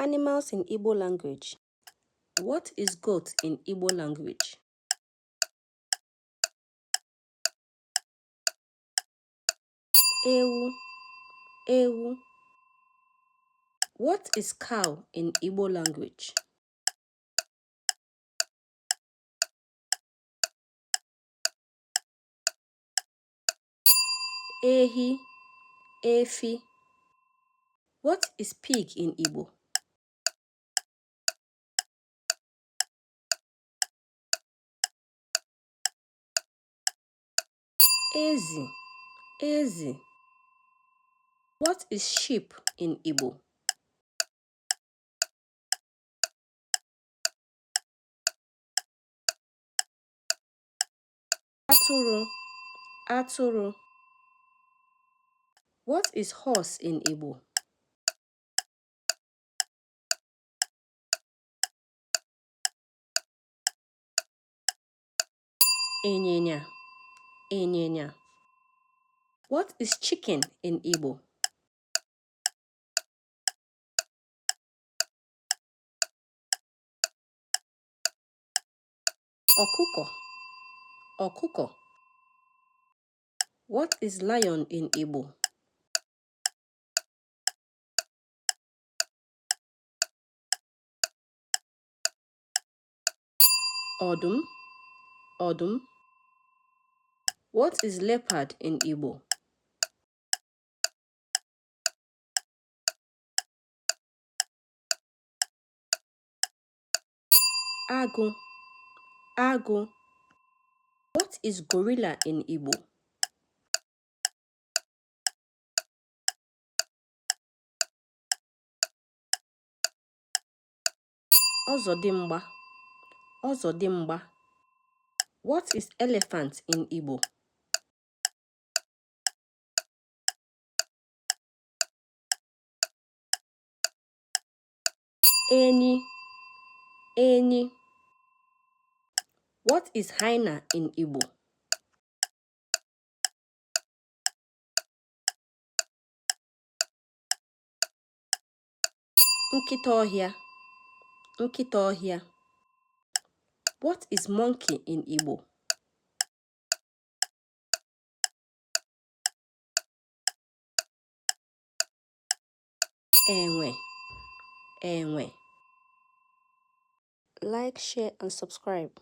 Animals in Igbo language. What is goat in Igbo language? Ewu, ewu. What is cow in Igbo language? Ehi, efi. What is pig in Igbo? Ezi, ezi. What is sheep in Igbo? Atụrụ, atụrụ. What is horse in Igbo? Ịnyịnya, ịnyịnya. What is chicken in Igbo? Ọkụkọ, ọkụkọ. What is lion in Igbo? Ọdụm, ọdụm. What is leopard in Igbo? Agụ, agụ. What is gorilla in Igbo? Ọzọdimgba, ọzọdimgba. What is elephant in Igbo? Enyi, enyi. What is hyena in Igbo? Nkịta ọhịa, nkịta ọhịa. What is monkey in Igbo? Enwe, enwe. Like, share, and subscribe.